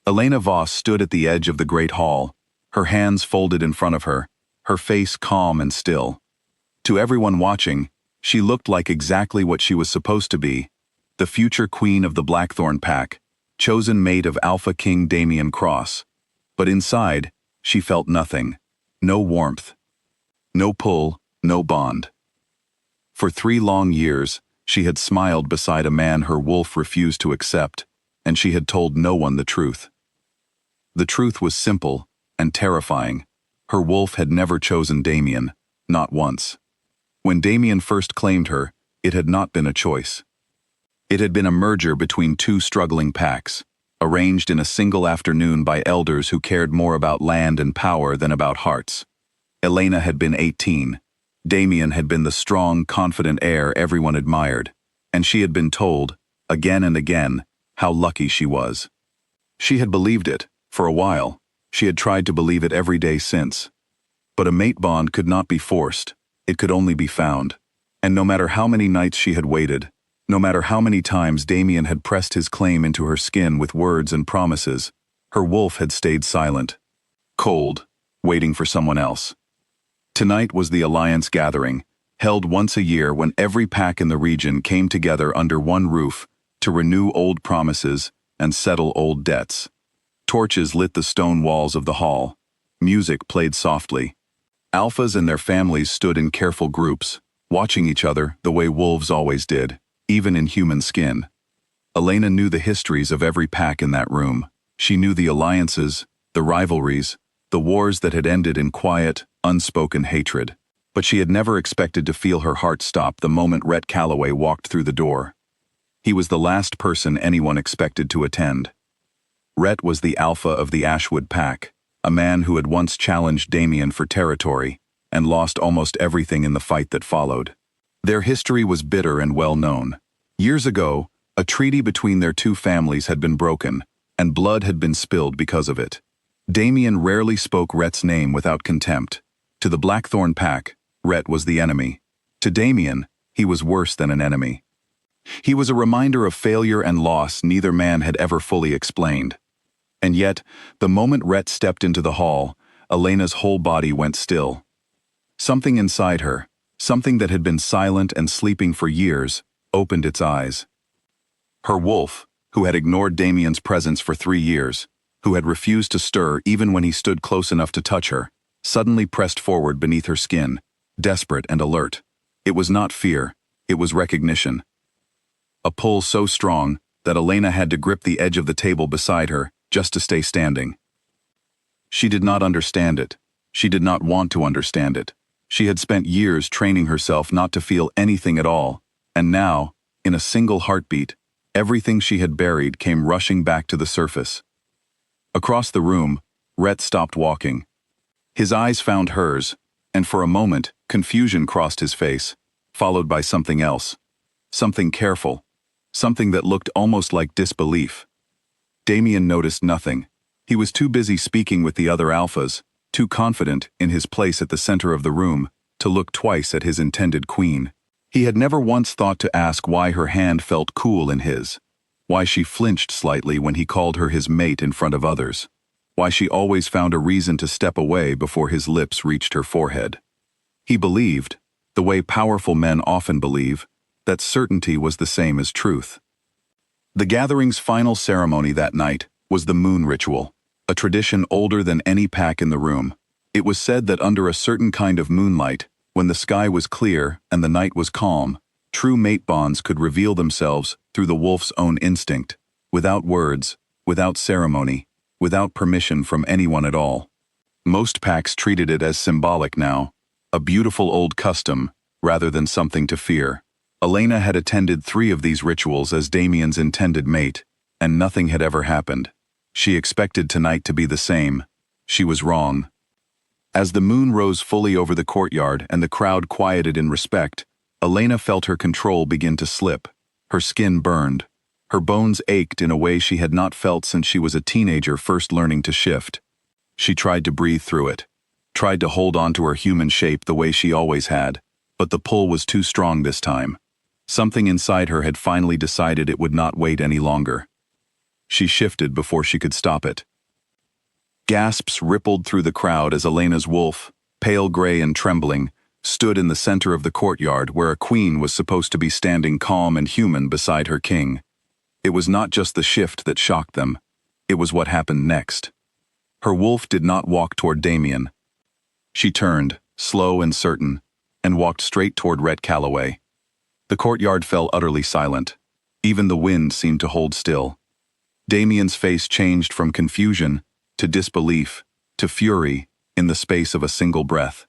Elena Voss stood at the edge of the great hall, her hands folded in front of her, her face calm and still. To everyone watching, she looked like exactly what she was supposed to be, the future queen of the Blackthorn Pack, chosen mate of Alpha King Damian Cross. But inside, she felt nothing. No warmth. No pull, no bond. For 3 long years, she had smiled beside a man her wolf refused to accept, and she had told no one the truth. The truth was simple and terrifying. Her wolf had never chosen Damian, not once. When Damian first claimed her, it had not been a choice. It had been a merger between 2 struggling packs, arranged in a single afternoon by elders who cared more about land and power than about hearts. Elena had been 18. Damian had been the strong, confident heir everyone admired, and she had been told, again and again, how lucky she was. She had believed it, for a while. She had tried to believe it every day since. But a mate bond could not be forced, it could only be found. And no matter how many nights she had waited, no matter how many times Damian had pressed his claim into her skin with words and promises, her wolf had stayed silent, cold, waiting for someone else. Tonight was the Alliance gathering, held once a year when every pack in the region came together under one roof to renew old promises and settle old debts. Torches lit the stone walls of the hall. Music played softly. Alphas and their families stood in careful groups, watching each other the way wolves always did, even in human skin. Elena knew the histories of every pack in that room. She knew the alliances, the rivalries, the wars that had ended in quiet, unspoken hatred. But she had never expected to feel her heart stop the moment Rhett Calloway walked through the door. He was the last person anyone expected to attend. Rhett was the alpha of the Ashwood Pack, a man who had once challenged Damian for territory and lost almost everything in the fight that followed. Their history was bitter and well known. Years ago, a treaty between their 2 families had been broken, and blood had been spilled because of it. Damian rarely spoke Rhett's name without contempt. To the Blackthorn Pack, Rhett was the enemy. To Damian, he was worse than an enemy. He was a reminder of failure and loss neither man had ever fully explained. And yet, the moment Rhett stepped into the hall, Elena's whole body went still. Something inside her, something that had been silent and sleeping for years, opened its eyes. Her wolf, who had ignored Damian's presence for 3 years, who had refused to stir even when he stood close enough to touch her, suddenly pressed forward beneath her skin, desperate and alert. It was not fear, it was recognition. A pull so strong that Elena had to grip the edge of the table beside her just to stay standing. She did not understand it. She did not want to understand it. She had spent years training herself not to feel anything at all, and now, in a single heartbeat, everything she had buried came rushing back to the surface. Across the room, Rhett stopped walking. His eyes found hers, and for a moment, confusion crossed his face, followed by something else. Something careful. Something that looked almost like disbelief. Damian noticed nothing. He was too busy speaking with the other alphas, too confident in his place at the center of the room, to look twice at his intended queen. He had never once thought to ask why her hand felt cool in his, why she flinched slightly when he called her his mate in front of others, why she always found a reason to step away before his lips reached her forehead. He believed, the way powerful men often believe, that certainty was the same as truth. The gathering's final ceremony that night was the moon ritual, a tradition older than any pack in the room. It was said that under a certain kind of moonlight, when the sky was clear and the night was calm, true mate bonds could reveal themselves through the wolf's own instinct, without words, without ceremony, without permission from anyone at all. Most packs treated it as symbolic now, a beautiful old custom, rather than something to fear. Elena had attended 3 of these rituals as Damian's intended mate, and nothing had ever happened. She expected tonight to be the same. She was wrong. As the moon rose fully over the courtyard and the crowd quieted in respect, Elena felt her control begin to slip. Her skin burned. Her bones ached in a way she had not felt since she was a teenager first learning to shift. She tried to breathe through it, tried to hold on to her human shape the way she always had, but the pull was too strong this time. Something inside her had finally decided it would not wait any longer. She shifted before she could stop it. Gasps rippled through the crowd as Elena's wolf, pale gray and trembling, stood in the center of the courtyard where a queen was supposed to be standing calm and human beside her king. It was not just the shift that shocked them. It was what happened next. Her wolf did not walk toward Damien. She turned, slow and certain, and walked straight toward Rhett Calloway. The courtyard fell utterly silent. Even the wind seemed to hold still. Damien's face changed from confusion to disbelief to fury in the space of a single breath.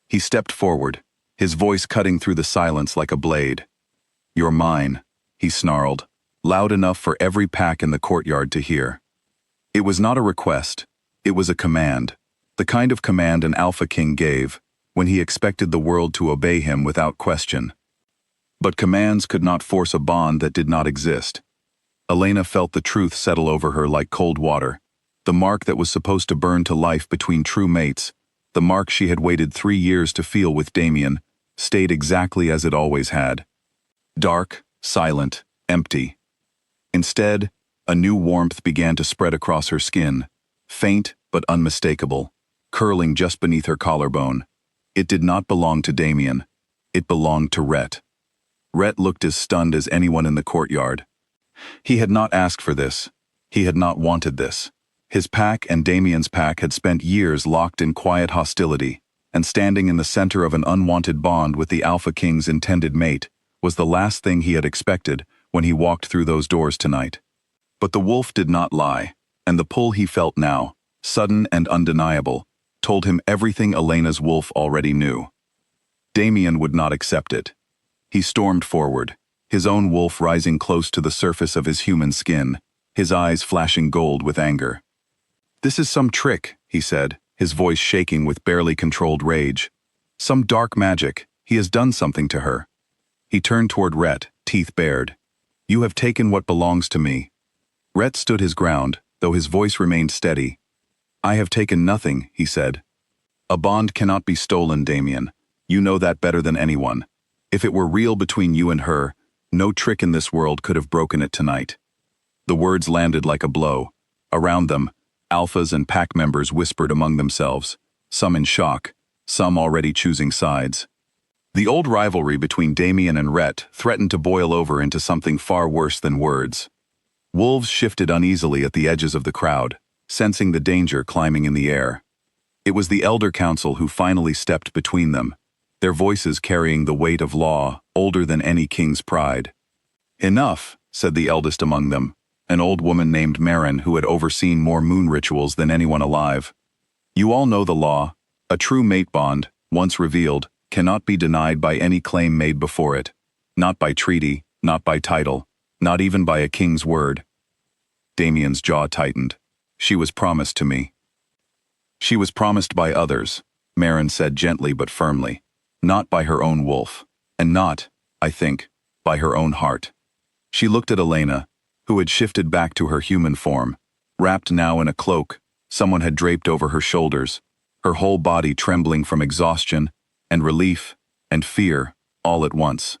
He stepped forward, his voice cutting through the silence like a blade. "You're mine," he snarled, loud enough for every pack in the courtyard to hear. It was not a request, it was a command, the kind of command an Alpha King gave when he expected the world to obey him without question. But commands could not force a bond that did not exist. Elena felt the truth settle over her like cold water. The mark that was supposed to burn to life between true mates, the mark she had waited 3 years to feel with Damien, stayed exactly as it always had. Dark, silent, empty. Instead, a new warmth began to spread across her skin, faint but unmistakable, curling just beneath her collarbone. It did not belong to Damien. It belonged to Rhett. Rhett looked as stunned as anyone in the courtyard. He had not asked for this. He had not wanted this. His pack and Damien's pack had spent years locked in quiet hostility, and standing in the center of an unwanted bond with the Alpha King's intended mate was the last thing he had expected when he walked through those doors tonight. But the wolf did not lie, and the pull he felt now, sudden and undeniable, told him everything Elena's wolf already knew. Damien would not accept it. He stormed forward, his own wolf rising close to the surface of his human skin, his eyes flashing gold with anger. "This is some trick," he said, his voice shaking with barely controlled rage. "Some dark magic. He has done something to her." He turned toward Rhett, teeth bared. "You have taken what belongs to me." Rhett stood his ground, though his voice remained steady. "I have taken nothing," he said. "A bond cannot be stolen, Damien. You know that better than anyone. If it were real between you and her, no trick in this world could have broken it tonight." The words landed like a blow. Around them, alphas and pack members whispered among themselves, some in shock, some already choosing sides. The old rivalry between Damien and Rhett threatened to boil over into something far worse than words. Wolves shifted uneasily at the edges of the crowd, sensing the danger climbing in the air. It was the Elder Council who finally stepped between them, their voices carrying the weight of law, older than any king's pride. "Enough," said the eldest among them, an old woman named Marin who had overseen more moon rituals than anyone alive. "You all know the law. A true mate bond, once revealed, cannot be denied by any claim made before it. Not by treaty, not by title, not even by a king's word." Damien's jaw tightened. "She was promised to me." "She was promised by others," Marin said gently but firmly. "Not by her own wolf, and not, I think, by her own heart." She looked at Elena, who had shifted back to her human form, wrapped now in a cloak someone had draped over her shoulders, her whole body trembling from exhaustion and relief and fear all at once.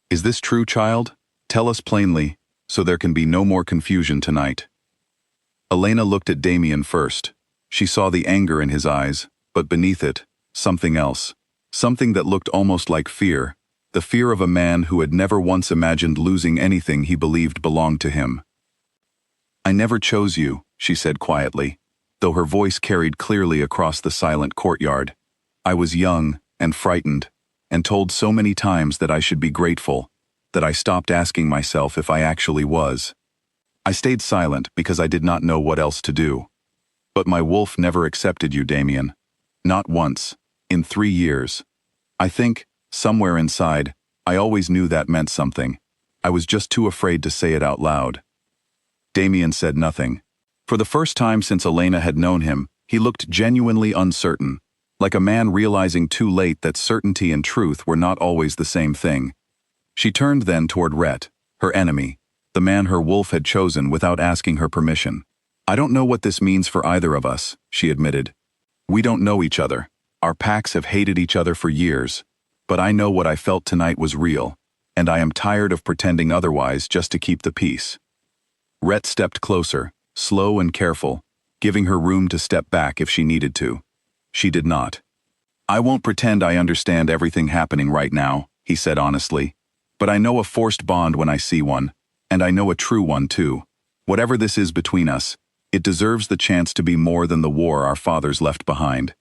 "Is this true, child? Tell us plainly, so there can be no more confusion tonight." Elena looked at Damien first. She saw the anger in his eyes, but beneath it, something else. Something that looked almost like fear, the fear of a man who had never once imagined losing anything he believed belonged to him. "I never chose you," she said quietly, though her voice carried clearly across the silent courtyard. "I was young and frightened, and told so many times that I should be grateful, that I stopped asking myself if I actually was. I stayed silent because I did not know what else to do. But my wolf never accepted you, Damien. Not once, in 3 years. I think, somewhere inside, I always knew that meant something. I was just too afraid to say it out loud." Damien said nothing. For the first time since Elena had known him, he looked genuinely uncertain, like a man realizing too late that certainty and truth were not always the same thing. She turned then toward Rhett, her enemy, the man her wolf had chosen without asking her permission. "I don't know what this means for either of us," she admitted. "We don't know each other. Our packs have hated each other for years. But I know what I felt tonight was real, and I am tired of pretending otherwise just to keep the peace." Rhett stepped closer, slow and careful, giving her room to step back if she needed to. She did not. "I won't pretend I understand everything happening right now," he said honestly. "But I know a forced bond when I see one, and I know a true one too. Whatever this is between us, it deserves the chance to be more than the war our fathers left behind."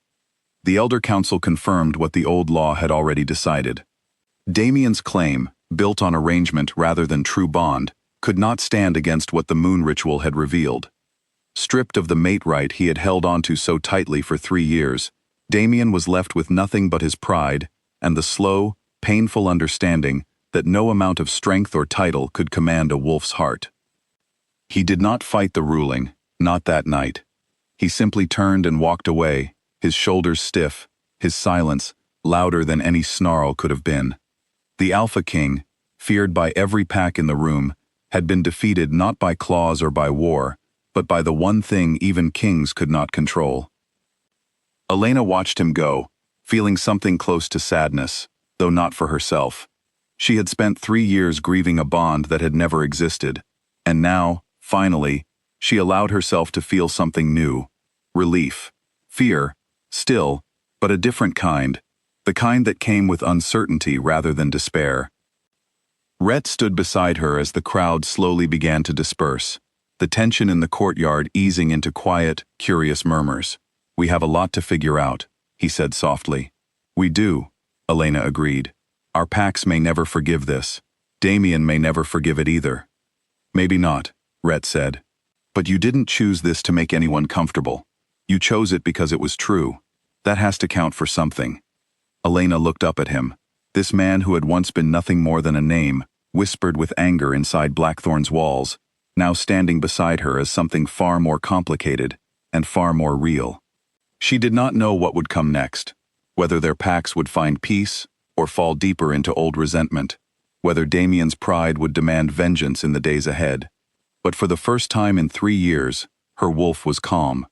The Elder Council confirmed what the old law had already decided. Damien's claim, built on arrangement rather than true bond, could not stand against what the moon ritual had revealed. Stripped of the mate right he had held onto so tightly for 3 years, Damien was left with nothing but his pride and the slow, painful understanding that no amount of strength or title could command a wolf's heart. He did not fight the ruling, not that night. He simply turned and walked away, his shoulders stiff, his silence louder than any snarl could have been. The Alpha King, feared by every pack in the room, had been defeated not by claws or by war, but by the one thing even kings could not control. Elena watched him go, feeling something close to sadness, though not for herself. She had spent 3 years grieving a bond that had never existed, and now, finally, she allowed herself to feel something new. Relief. Fear, still, but a different kind, the kind that came with uncertainty rather than despair. Rhett stood beside her as the crowd slowly began to disperse, the tension in the courtyard easing into quiet, curious murmurs. "We have a lot to figure out," he said softly. "We do," Elena agreed. "Our packs may never forgive this. Damien may never forgive it either." "Maybe not," Rhett said. "But you didn't choose this to make anyone comfortable. You chose it because it was true. That has to count for something." Elena looked up at him. This man who had once been nothing more than a name, whispered with anger inside Blackthorn's walls, now standing beside her as something far more complicated and far more real. She did not know what would come next, whether their packs would find peace or fall deeper into old resentment, whether Damien's pride would demand vengeance in the days ahead. But for the first time in 3 years, her wolf was calm,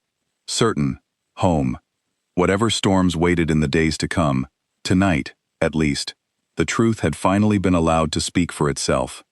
certain, home. Whatever storms waited in the days to come, tonight, at least, the truth had finally been allowed to speak for itself.